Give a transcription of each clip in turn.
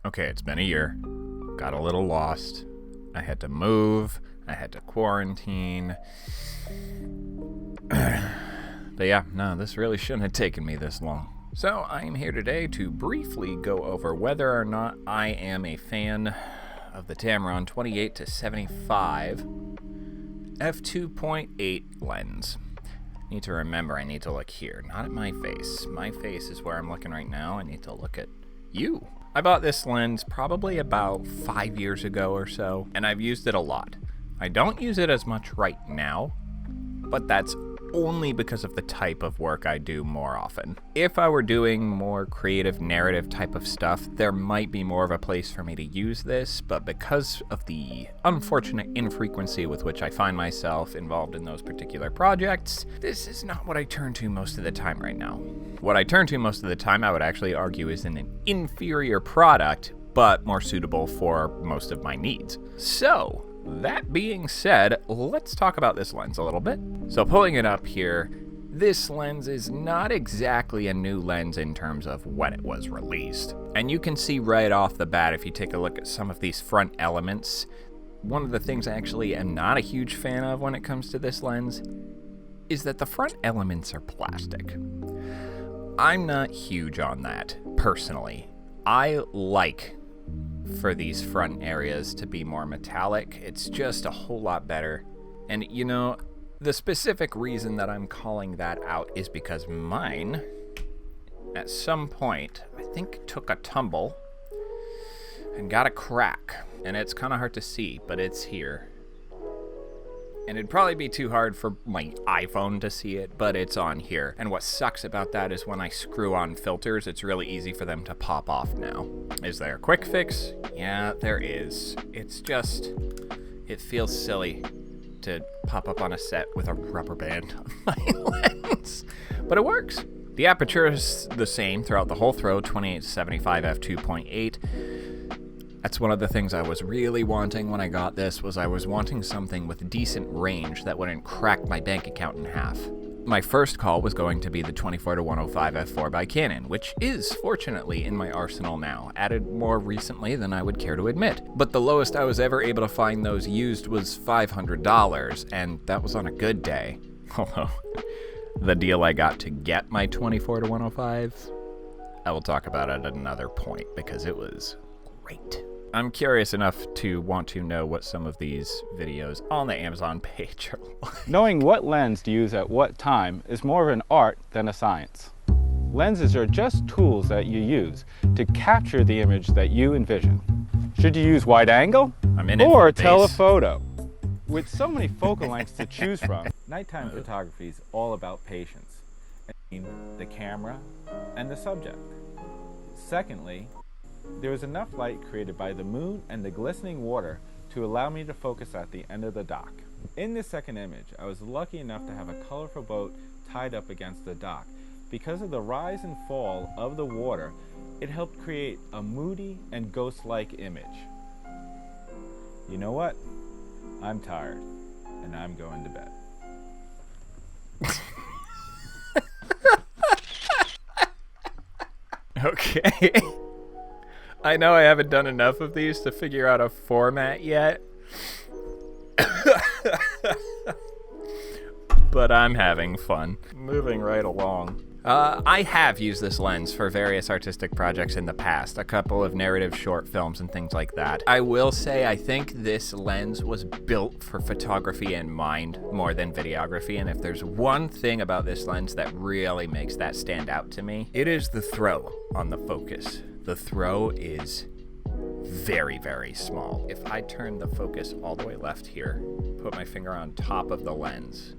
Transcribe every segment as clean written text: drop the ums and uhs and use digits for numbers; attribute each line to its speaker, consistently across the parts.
Speaker 1: Okay, it's been a year. Got a little lost. I had to move. I had to quarantine. But yeah, no, this really shouldn't have taken me this long. So I am here today to briefly go over whether or not I am a fan of the Tamron 28-75 f2.8 lens. Need to remember I need to look here, not at my face. My face is where I'm looking right now. I need to look at you. I bought this lens probably about 5 years ago or so, and I've used it a lot. I don't use it as much right now, but that's only because of the type of work I do more often. If I were doing more creative narrative type of stuff, there might be more of a place for me to use this, but because of the unfortunate infrequency with which I find myself involved in those particular projects, this is not what I turn to most of the time right now. What I turn to most of the time, I would actually argue, is an inferior product, but more suitable for most of my needs. So, that being said, let's talk about this lens a little bit. So pulling it up here, this lens is not exactly a new lens in terms of when it was released. And you can see right off the bat, if you take a look at some of these front elements, one of the things I actually am not a huge fan of when it comes to this lens is that the front elements are plastic. I'm not huge on that, personally. I like for these front areas to be more metallic. It's just a whole lot better. And you know, the specific reason that I'm calling that out is because mine, at some point, I think took a tumble and got a crack. And it's kind of hard to see, but it's here. And it'd probably be too hard for my iPhone to see it, but it's on here. And what sucks about that is when I screw on filters, it's really easy for them to pop off now. Is there a quick fix? Yeah, there is. It's just, it feels silly to pop up on a set with a rubber band on my lens. But it works. The aperture is the same throughout the whole throw, 28-75 f2.8. That's one of the things I was really wanting when I got this, was I was wanting something with decent range that wouldn't crack my bank account in half. My first call was going to be the 24-105 f4 by Canon, which is fortunately in my arsenal now, added more recently than I would care to admit. But the lowest I was ever able to find those used was $500, and that was on a good day. Although, the deal I got to get my 24-105, I will talk about at another point because it was great. I'm curious enough to want to know what some of these videos on the Amazon page are like.
Speaker 2: Knowing what lens to use at what time is more of an art than a science. Lenses are just tools that you use to capture the image that you envision. Should you use wide angle or telephoto? With so many focal lengths to choose from, nighttime photography is all about patience, the camera and the subject. Secondly, there was enough light created by the moon and the glistening water to allow me to focus at the end of the dock. In this second image, I was lucky enough to have a colorful boat tied up against the dock. Because of the rise and fall of the water, it helped create a moody and ghost-like image. You know what? I'm tired, and I'm going to bed.
Speaker 1: Okay. I know I haven't done enough of these to figure out a format yet. But I'm having fun. Moving right along. I have used this lens for various artistic projects in the past, a couple of narrative short films and things like that. I will say I think this lens was built for photography in mind more than videography, and if there's one thing about this lens that really makes that stand out to me, it is the throw on the focus. The throw is very, very small. If I turn the focus all the way left here, put my finger on top of the lens,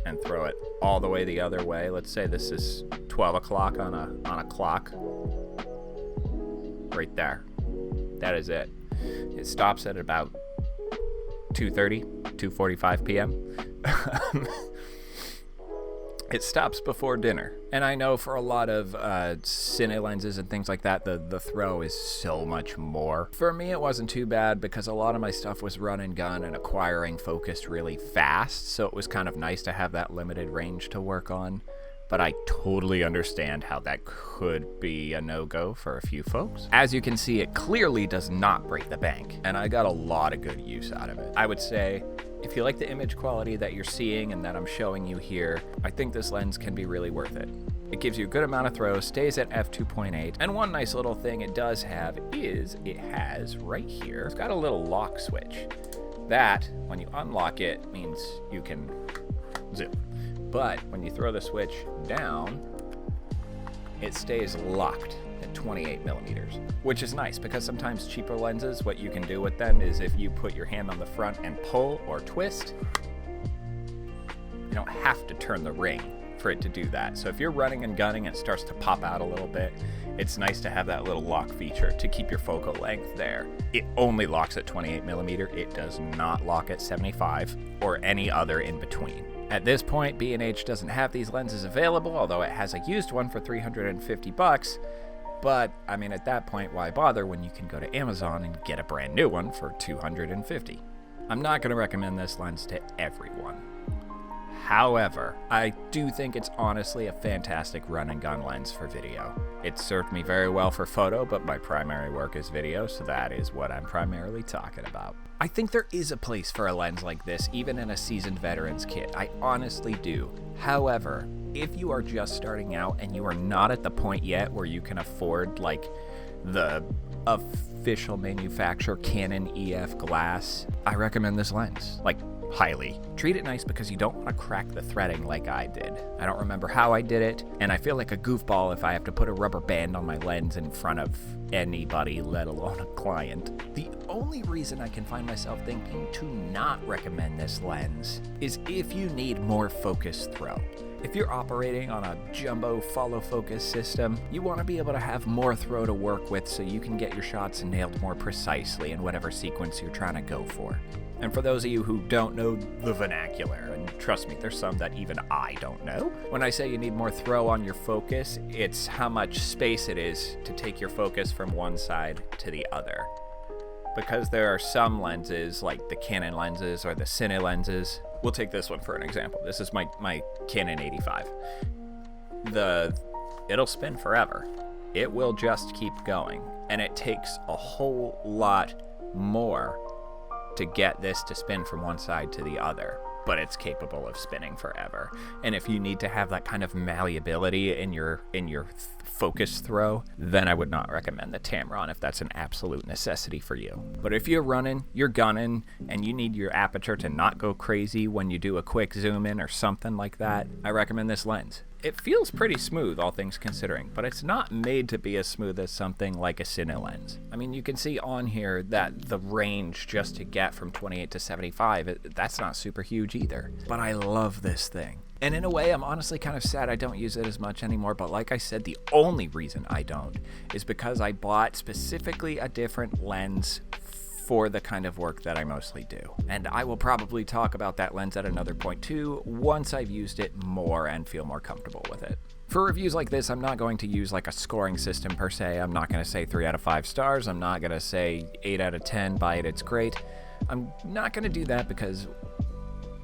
Speaker 1: and throw it all the way the other way, let's say this is 12 o'clock on a clock, right there. That is it. It stops at about 2:30, 2:45 p.m. It stops before dinner. And I know for a lot of cine lenses and things like that, the throw is so much more. For me, it wasn't too bad because a lot of my stuff was run and gun and acquiring focus really fast, so it was kind of nice to have that limited range to work on. but I totally understand how that could be a no-go for a few folks. As you can see, it clearly does not break the bank, and I got a lot of good use out of it. I would say, if you like the image quality that you're seeing and that I'm showing you here, I think this lens can be really worth it. It gives you a good amount of throw, stays at f2.8, and one nice little thing it does have is it has right here, it's got a little lock switch. That, when you unlock it, means you can zoom. But when you throw the switch down, it stays locked at 28 millimeters, which is nice because sometimes cheaper lenses, what you can do with them is if you put your hand on the front and pull or twist, you don't have to turn the ring for it to do that. So if you're running and gunning and it starts to pop out a little bit, it's nice to have that little lock feature to keep your focal length there. It only locks at 28 millimeter. It does not lock at 75 or any other in between. At this point, B&H doesn't have these lenses available, although it has a used one for $350. But I mean, at that point, why bother when you can go to Amazon and get a brand new one for $250? I'm not going to recommend this lens to everyone. However, I do think it's honestly a fantastic run and gun lens for video. It served me very well for photo, but my primary work is video, so that is what I'm primarily talking about. I think there is a place for a lens like this, even in a seasoned veteran's kit. I honestly do. However, if you are just starting out and you are not at the point yet where you can afford like the official manufacturer Canon EF glass, I recommend this lens. Like, highly. Treat it nice because you don't want to crack the threading like I did. I don't remember how I did it, and I feel like a goofball if I have to put a rubber band on my lens in front of anybody, let alone a client. The only reason I can find myself thinking to not recommend this lens is if you need more focused throw. If you're operating on a jumbo follow focus system, you want to be able to have more throw to work with so you can get your shots nailed more precisely in whatever sequence you're trying to go for. And for those of you who don't know the vernacular, and trust me, there's some that even I don't know, when I say you need more throw on your focus, it's how much space it is to take your focus from one side to the other. Because there are some lenses, like the Canon lenses or the Cine lenses. We'll take this one for an example. This is my Canon 85. It'll spin forever. It will just keep going. And it takes a whole lot more to get this to spin from one side to the other, but it's capable of spinning forever. And if you need to have that kind of malleability in your focus throw, then I would not recommend the Tamron if that's an absolute necessity for you. But if you're running, you're gunning, and you need your aperture to not go crazy when you do a quick zoom in or something like that, I recommend this lens. It feels pretty smooth, all things considering, but it's not made to be as smooth as something like a Cine lens. I mean, you can see on here that the range just to get from 28 to 75, that's not super huge either. But I love this thing. And in a way, I'm honestly kind of sad I don't use it as much anymore, but like I said, the only reason I don't is because I bought specifically a different lens for the kind of work that I mostly do. And I will probably talk about that lens at another point too, once I've used it more and feel more comfortable with it. For reviews like this, I'm not going to use like a scoring system per se. I'm not going to say 3 out of 5 stars. I'm not going to say 8 out of 10, buy it, it's great. I'm not going to do that because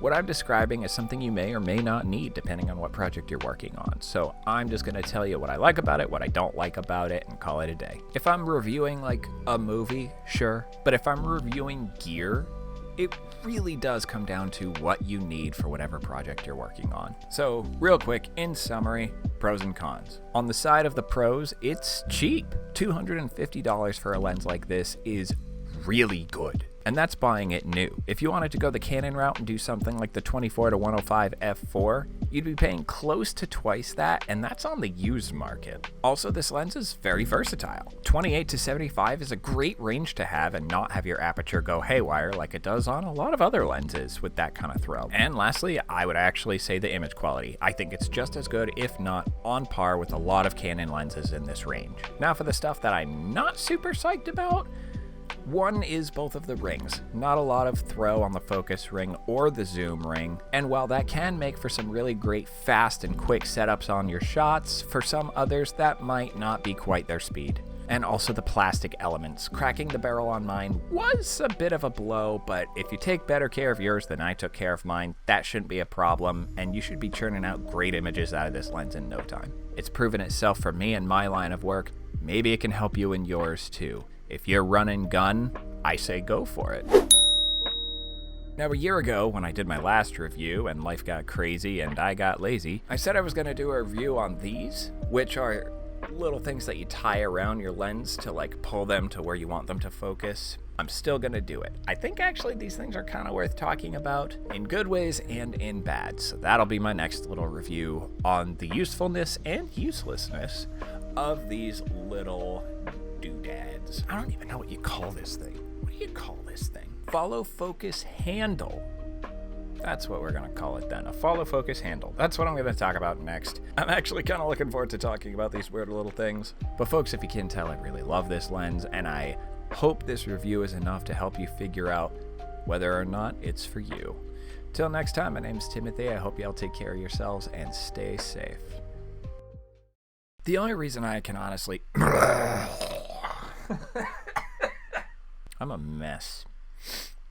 Speaker 1: what I'm describing is something you may or may not need depending on what project you're working on. So I'm just going to tell you what I like about it, what I don't like about it, and call it a day. If I'm reviewing like a movie, sure. But if I'm reviewing gear, it really does come down to what you need for whatever project you're working on. So real quick, in summary, pros and cons. On the side of the pros, it's cheap. $250 for a lens like this is really good. And that's buying it new. If you wanted to go the Canon route and do something like the 24 to 105 f4, you'd be paying close to twice that, and that's on the used market. Also, this lens is very versatile. 28 to 75 is a great range to have and not have your aperture go haywire like it does on a lot of other lenses with that kind of throw. And lastly, I would actually say the image quality. I think it's just as good, if not on par with a lot of Canon lenses in this range. Now for the stuff that I'm not super psyched about, one is both of the rings. Not a lot of throw on the focus ring or the zoom ring, and while that can make for some really great fast and quick setups on your shots, for some others that might not be quite their speed. And also the plastic elements. Cracking the barrel on mine was a bit of a blow, but if you take better care of yours than I took care of mine, that shouldn't be a problem, and you should be churning out great images out of this lens in no time. It's proven itself for me in my line of work. Maybe it can help you in yours too. If you're running gun, I say go for it. Now, a year ago, when I did my last review and life got crazy and I got lazy, I said I was going to do a review on these, which are little things that you tie around your lens to like pull them to where you want them to focus. I'm still gonna do it. I think actually these things are kind of worth talking about in good ways and in bad. So that'll be my next little review on the usefulness and uselessness of these little doodads. I don't even know what you call this thing. What do you call this thing? Follow focus handle. That's what we're going to call it then, a follow focus handle. That's what I'm going to talk about next. I'm actually kind of looking forward to talking about these weird little things. But folks, if you can tell, I really love this lens, and I hope this review is enough to help you figure out whether or not it's for you. Till next time, my name's Timothy. I hope y'all take care of yourselves and stay safe. The only reason I can honestly... I'm a mess.